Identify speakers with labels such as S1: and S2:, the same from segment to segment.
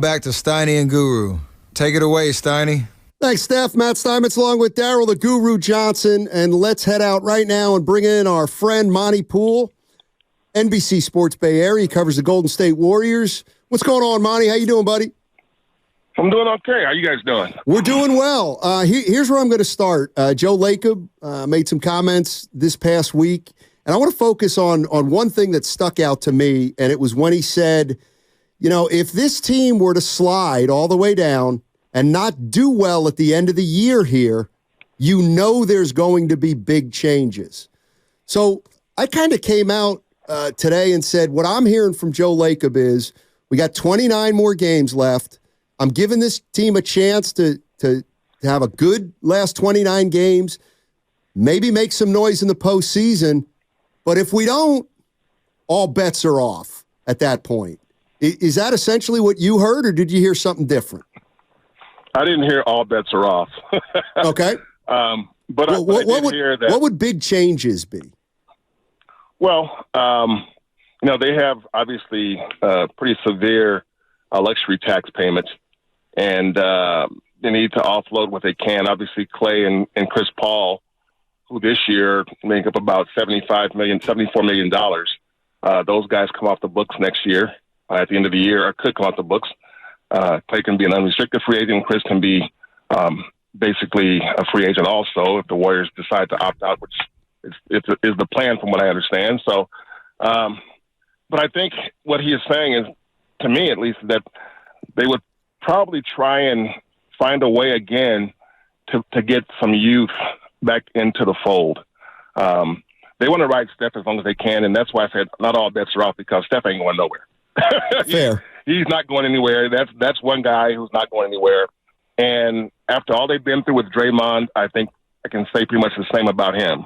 S1: Back to Steiny and Guru. Take it away, Steiny.
S2: Thanks, Steph. Matt Steinmetz along with Daryl the Guru Johnson. And let's head out right now and bring in our friend Monte Poole, NBC Sports Bay Area. He covers the Golden State Warriors. What's going on, Monty? How you doing, buddy?
S3: I'm doing okay. How you guys doing?
S2: We're doing well. Here's where I'm going to start. Joe Lacob made some comments this past week, and I want to focus on one thing that stuck out to me, and it was when he said, you know, if this team were to slide all the way down and not do well at the end of the year here, you know there's going to be big changes. So I kind of came out today and said, what I'm hearing from Joe Lacob is we got 29 more games left. I'm giving this team a chance to have a good last 29 games, maybe make some noise in the postseason. But if we don't, all bets are off at that point. Is that essentially what you heard, or did you hear something different?
S3: I didn't hear all bets are off.
S2: Okay.
S3: But I did hear that.
S2: What would big changes be?
S3: Well, you know, they have obviously pretty severe luxury tax payments, and they need to offload what they can. Obviously, Clay and Chris Paul, who this year make up about $74 million. Those guys come off the books next year at the end of the year, or could come off the books. Clay can be an unrestricted free agent. Chris can be basically a free agent also if the Warriors decide to opt out, which is the plan from what I understand. So, but I think what he is saying is, to me at least, that they would probably try and find a way again to get some youth back into the fold. They want to ride Steph as long as they can, and that's why I said not all bets are off, because Steph ain't going nowhere.
S2: Fair.
S3: He's not going anywhere. That's one guy who's not going anywhere. And after all they've been through with Draymond, I think I can say pretty much the same about him.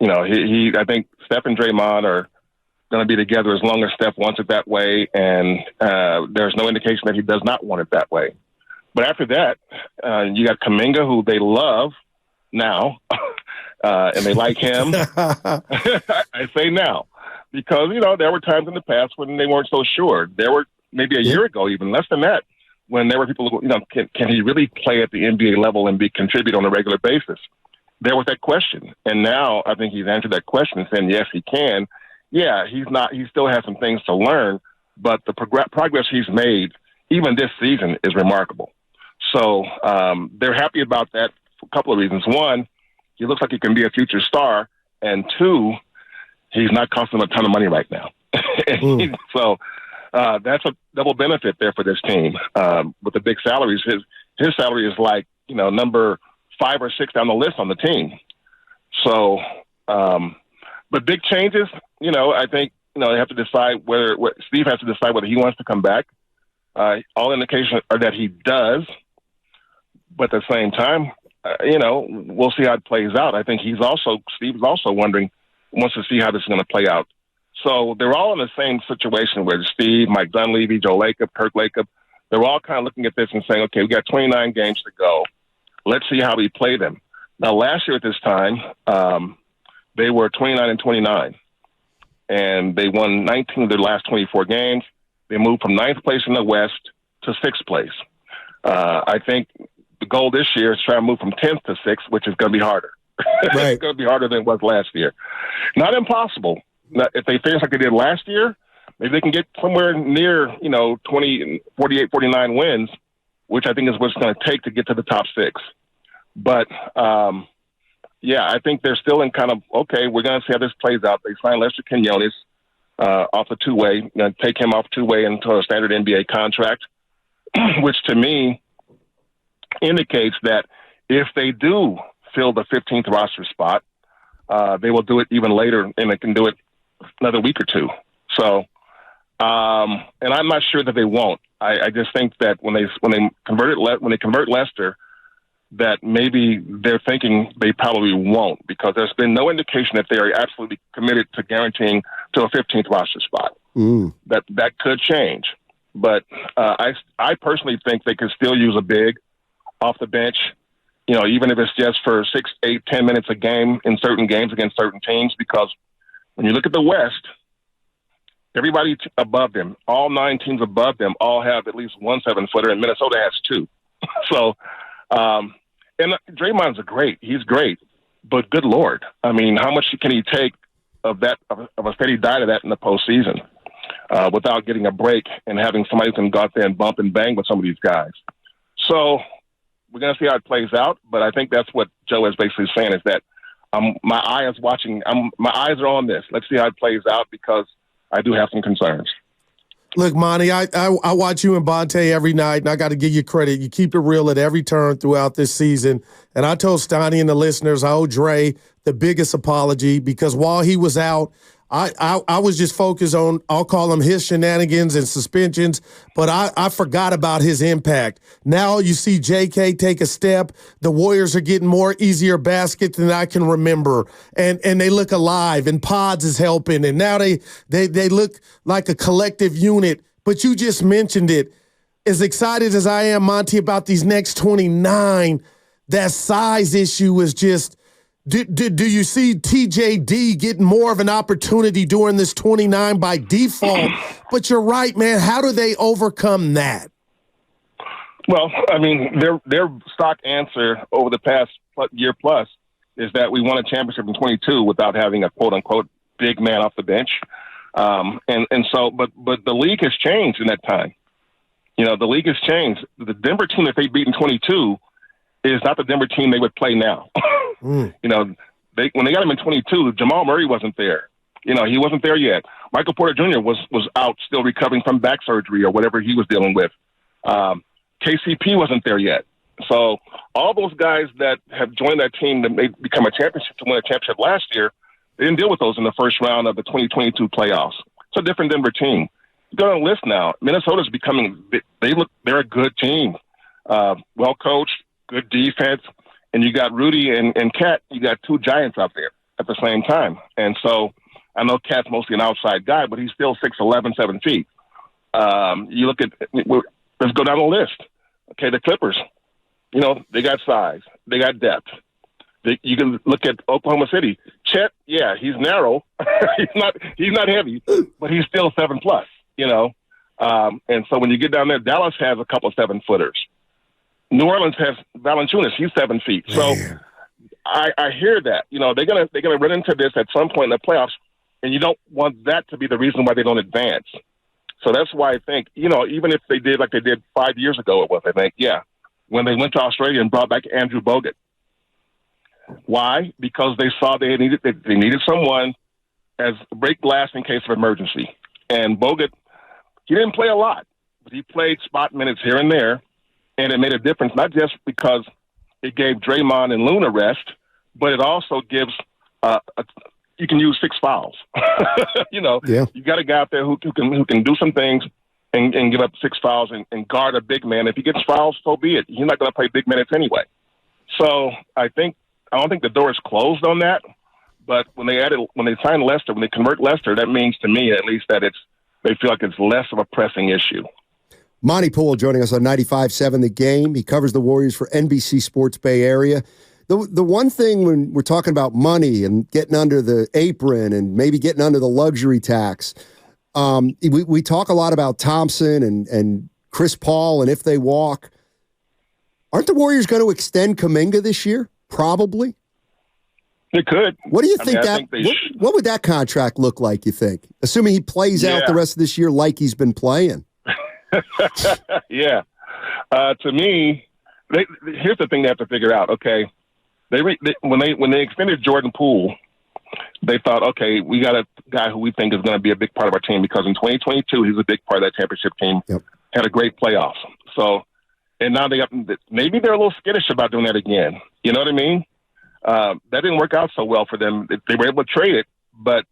S3: You know, I think Steph and Draymond are going to be together as long as Steph wants it that way, and there's no indication that he does not want it that way. But after that, you got Kuminga, who they love now, and they like him. I say now, because, you know, there were times in the past when they weren't so sure. There were maybe a year ago, even less than that, when there were people who, you know, can he really play at the NBA level and contribute on a regular basis? There was that question. And now I think he's answered that question and saying, yes, he can. Yeah, he still has some things to learn, but the progress he's made, even this season, is remarkable. So they're happy about that for a couple of reasons. One, he looks like he can be a future star. And two, he's not costing them a ton of money right now. So that's a double benefit there for this team. With the big salaries, his salary is like, you know, number 5 or 6 down the list on the team. So, but big changes, you know, I think, you know, they have to decide Steve has to decide whether he wants to come back. All indications are that he does, but at the same time, you know, we'll see how it plays out. I think Steve's also wants to see how this is going to play out. So they're all in the same situation where Steve, Mike Dunleavy, Joe Lacob, Kirk Lacob, they're all kind of looking at this and saying, okay, we got 29 games to go. Let's see how we play them. Now, last year at this time, they were 29-29, and they won 19 of their last 24 games. They moved from 9th place in the West to 6th place. I think the goal this year is to try and move from 10th to 6th, which is going to be harder.
S2: Right.
S3: It's going to be harder than it was last year. Not impossible. Now, if they finish like they did last year, maybe they can get somewhere near, you know, 48, 49 wins, which I think is what it's going to take to get to the top 6. But, yeah, I think they're still in kind of, okay, we're going to see how this plays out. They signed Lester Quinones off a two-way, take him off two-way into a standard NBA contract, which to me indicates that if they do fill the 15th roster spot, they will do it even later, and they can do it another week or two. So, and I'm not sure that they won't. I just think that when they convert Lester, that maybe they're thinking they probably won't, because there's been no indication that they are absolutely committed to guaranteeing to a 15th roster spot. That could change, but I personally think they could still use a big off the bench. You know, even if it's just for 6, 8, 10 minutes a game in certain games against certain teams, because when you look at the West, Everybody above them, all 9 teams above them, all have at least one 7-footer, and Minnesota has 2. So, and Draymond's he's great, but good Lord, I mean, how much can he take of that, of a steady diet of that in the postseason, without getting a break and having somebody who can go out there and bump and bang with some of these guys? So we're going to see how it plays out, but I think that's what Joe is basically saying, is that my eyes are on this. Let's see how it plays out, because I do have some concerns.
S4: Look, Monty, I watch you and Bonte every night, and I got to give you credit. You keep it real at every turn throughout this season. And I told Steiny and the listeners, I owe Dre the biggest apology, because while he was out, I was just focused on, I'll call them his shenanigans and suspensions, but I forgot about his impact. Now you see JK take a step. The Warriors are getting more easier baskets than I can remember, and they look alive, and Pods is helping, and now they look like a collective unit. But you just mentioned it. As excited as I am, Monty, about these next 29, that size issue is just – Do you see TJD getting more of an opportunity during this 29 by default? But you're right, man. How do they overcome that?
S3: Well, I mean, their stock answer over the past year plus is that we won a championship in 22 without having a quote unquote big man off the bench. And so, but the league has changed in that time. You know, the league has changed. The Denver team that they beat in 22 is not the Denver team they would play now. You know, when they got him in 22, Jamal Murray wasn't there. You know, he wasn't there yet. Michael Porter Jr. was out, still recovering from back surgery or whatever he was dealing with. KCP wasn't there yet. So all those guys that have joined that team that made become a championship to win a championship last year, they didn't deal with those in the first round of the 2022 playoffs. It's a different Denver team. You go on the list now. Minnesota's becoming. They're a good team, well coached, good defense. And you got Rudy and Cat, you got 2 giants out there at the same time. And so I know Cat's mostly an outside guy, but he's still 6'11", 7 feet. You look at, let's go down the list. Okay, the Clippers, you know, they got size. They got depth. You can look at Oklahoma City. Chet, yeah, he's narrow. he's not heavy, but he's still 7+, you know. And so when you get down there, Dallas has a couple of 7-footers. New Orleans has Valanciunas. He's 7 feet. So I hear that. You know, they're gonna run into this at some point in the playoffs, and you don't want that to be the reason why they don't advance. So that's why I think, you know, even if they did like they did 5 years ago, it was, I think, when they went to Australia and brought back Andrew Bogut. Why? Because they saw they needed someone as break glass in case of emergency. And Bogut, he didn't play a lot, but he played spot minutes here and there. And it made a difference, not just because it gave Draymond and Luna rest, but it also gives you can use 6 fouls. You know, You got a guy out there who can do some things and give up 6 fouls and guard a big man. If he gets fouls, so be it. He's not going to play big minutes anyway. So I don't think the door is closed on that. But when they sign Lester, when they convert Lester, that means to me at least that they feel like it's less of a pressing issue.
S2: Monte Poole joining us on 95.7 The Game. He covers the Warriors for NBC Sports Bay Area. The one thing when we're talking about money and getting under the apron and maybe getting under the luxury tax, we talk a lot about Thompson and Chris Paul and if they walk. Aren't the Warriors going to extend Kuminga this year? Probably.
S3: They could.
S2: What do you think what would that contract look like, you think? Assuming he plays out the rest of this year like he's been playing.
S3: To me, here's the thing they have to figure out. Okay, when they extended Jordan Poole, they thought, okay, we got a guy who we think is going to be a big part of our team because in 2022 he's a big part of that championship team. Yep. Had a great playoffs. So, and now maybe they're a little skittish about doing that again. You know what I mean? That didn't work out so well for them. They were able to trade it, but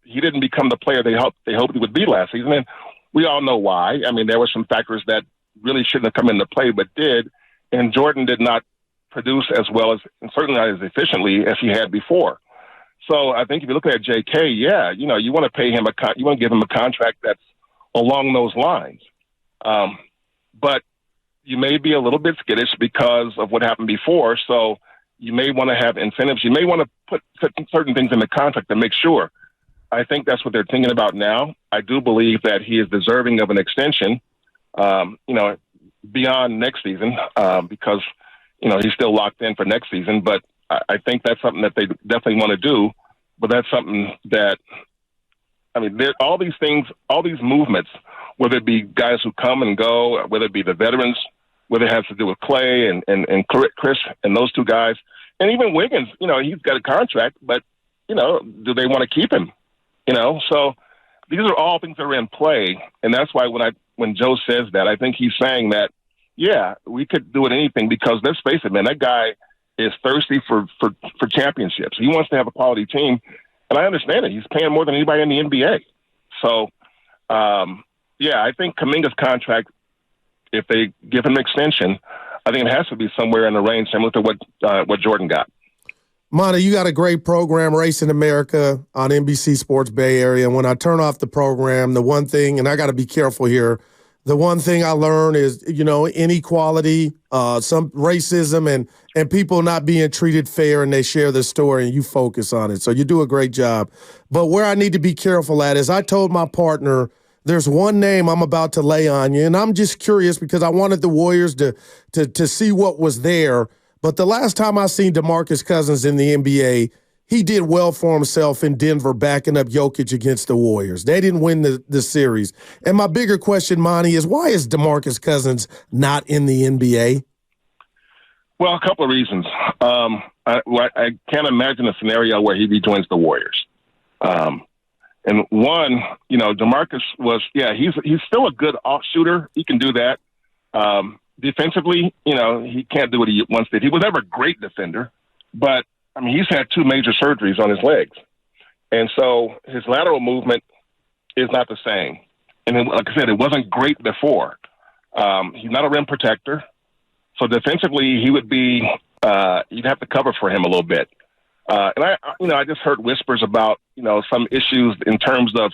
S3: he didn't become the player they hoped he would be last season. And we all know why. I mean, there were some factors that really shouldn't have come into play, but did. And Jordan did not produce as well as, and certainly not as efficiently as he had before. So I think if you look at JK, you know, you want to pay him you want to give him a contract that's along those lines. But you may be a little bit skittish because of what happened before. So you may want to have incentives. You may want to put certain things in the contract to make sure I think that's what they're thinking about now. I do believe that he is deserving of an extension, beyond next season, because, he's still locked in for next season. But I think that's something that they definitely want to do. But that's something that, all these things, all these movements, whether it be guys who come and go, whether it be the veterans, whether it has to do with Clay and Chris and those two guys, and even Wiggins, he's got a contract, but, do they want to keep him? So these are all things that are in play. And that's why when Joe says that, I think he's saying that, yeah, we could do it anything, because let's face it, man, that guy is thirsty for championships. He wants to have a quality team. And I understand it. He's paying more than anybody in the NBA. So, I think Kuminga's contract, if they give him an extension, I think it has to be somewhere in the range similar to what Jordan got.
S4: Monte, you got a great program, Racing America, on NBC Sports Bay Area. And when I turn off the program, the one thing, and I got to be careful here, the one thing I learn is, inequality, some racism, and people not being treated fair, and they share their story, and you focus on it. So you do a great job. But where I need to be careful at is I told my partner, there's one name I'm about to lay on you, and I'm just curious because I wanted the Warriors to see what was there. But the last time I seen Demarcus Cousins in the NBA, he did well for himself in Denver, backing up Jokic against the Warriors. They didn't win the series. And my bigger question, Monty, is why is Demarcus Cousins not in the NBA?
S3: Well, a couple of reasons. I can't imagine a scenario where he rejoins the Warriors. And one, Demarcus he's still a good off shooter. He can do that. Defensively, he can't do what he once did. He was never a great defender, but he's had 2 major surgeries on his legs. And so his lateral movement is not the same. And like I said, it wasn't great before. He's not a rim protector. So defensively, he would be, you'd have to cover for him a little bit. And I just heard whispers about, some issues in terms of,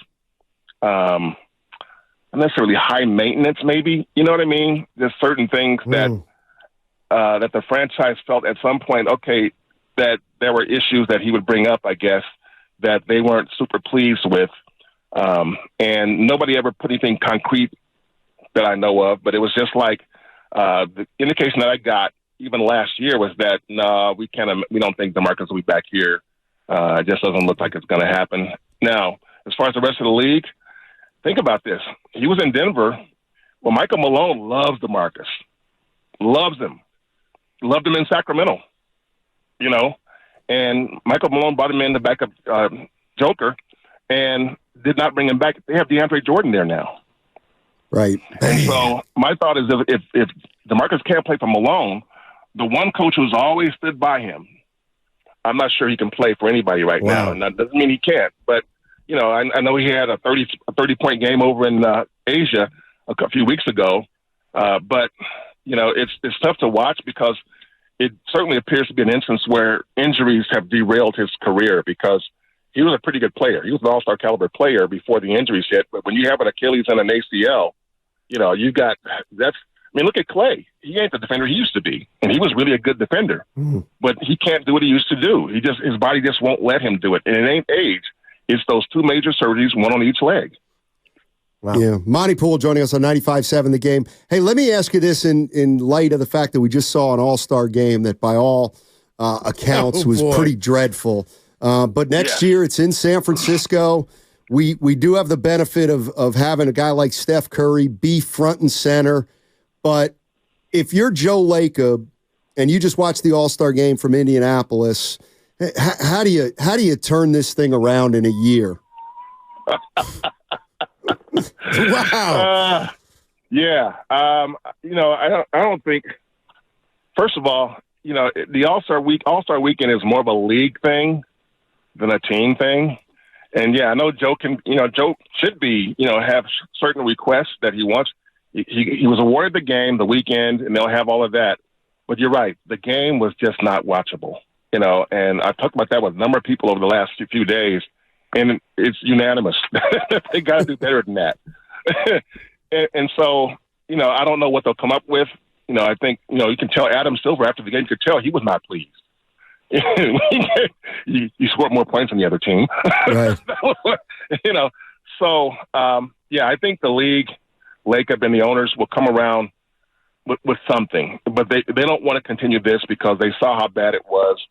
S3: not necessarily high maintenance, maybe, you know what I mean? There's certain things that the franchise felt at some point, okay, that there were issues that he would bring up, I guess, that they weren't super pleased with. And nobody ever put anything concrete that I know of, but it was just like the indication that I got even last year was that, no, we don't think DeMarcus will be back here. It just doesn't look like it's going to happen. Now, as far as the rest of the league, think about this. He was in Denver. Well, Michael Malone loves DeMarcus. Loves him. Loved him in Sacramento. And Michael Malone brought him in to back up Joker and did not bring him back. They have DeAndre Jordan there now.
S2: Right.
S3: And so my thought is if DeMarcus can't play for Malone, the one coach who's always stood by him, I'm not sure he can play for anybody right now. And that doesn't mean he can't. But, I know he had a 30-point game over in Asia a few weeks ago. But, it's tough to watch because it certainly appears to be an instance where injuries have derailed his career because he was a pretty good player. He was an all-star caliber player before the injuries hit. But when you have an Achilles and an ACL, look at Clay. He ain't the defender he used to be, and he was really a good defender. But he can't do what he used to do. His body just won't let him do it. And it ain't age. It's those 2 major surgeries, one on each leg.
S2: Wow. Yeah, Monte Poole joining us on 95.7 The Game. Hey, let me ask you this in light of the fact that we just saw an all-star game that by all accounts was pretty dreadful. But next year it's in San Francisco. We do have the benefit of having a guy like Steph Curry be front and center. But if you're Joe Lacob and you just watch the all-star game from Indianapolis, how do you turn this thing around in a year?
S3: Wow. I don't think. First of all, the All-Star Weekend is more of a league thing than a team thing. And I know Joe should be, have certain requests that he wants. He was awarded the game, the weekend, and they'll have all of that. But you're right, the game was just not watchable. And I talked about that with a number of people over the last few days. And it's unanimous. They got to do better than that. and so, I don't know what they'll come up with. I think, you can tell Adam Silver after the game, you could tell he was not pleased. you scored more points than the other team.
S2: Right.
S3: So I think the league, Lacob, and the owners will come around with something, but they don't want to continue this because they saw how bad it was,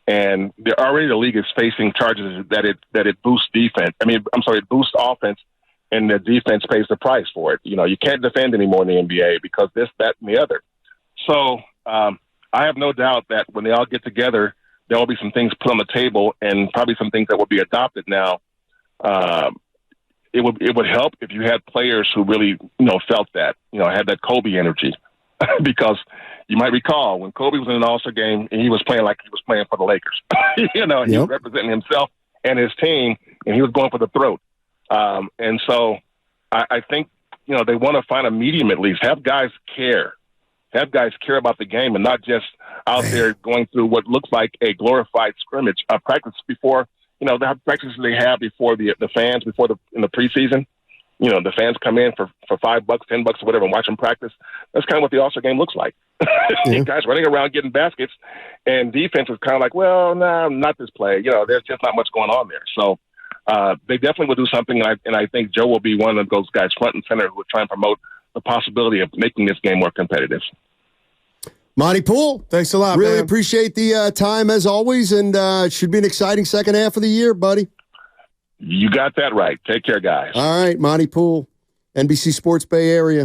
S3: and the league is facing charges that it boosts defense. It boosts offense, and the defense pays the price for it. You can't defend anymore in the NBA because this, that, and the other. So I have no doubt that when they all get together, there will be some things put on the table, and probably some things that will be adopted now. It would help if you had players who really felt that had that Kobe energy. Because you might recall when Kobe was in an All-Star game and he was playing like he was playing for the Lakers. He was representing himself and his team, and he was going for the throat. And so I think, they want to find a medium at least. Have guys care. Have guys care about the game and not just out there going through what looks like a glorified scrimmage practice before, the practices they have before the fans, in the preseason. The fans come in for $5, $10 or whatever and watch them practice. That's kind of what the All-Star game looks like. Guys running around getting baskets, and defense is kind of like, well, no, not this play. There's just not much going on there. So they definitely will do something, and I think Joe will be one of those guys front and center who will try and promote the possibility of making this game more competitive.
S2: Monte Poole,
S4: thanks a lot,
S2: really
S4: man.
S2: Appreciate the time as always, and it should be an exciting second half of the year, buddy.
S3: You got that right. Take care, guys.
S2: All right, Monte Poole, NBC Sports Bay Area.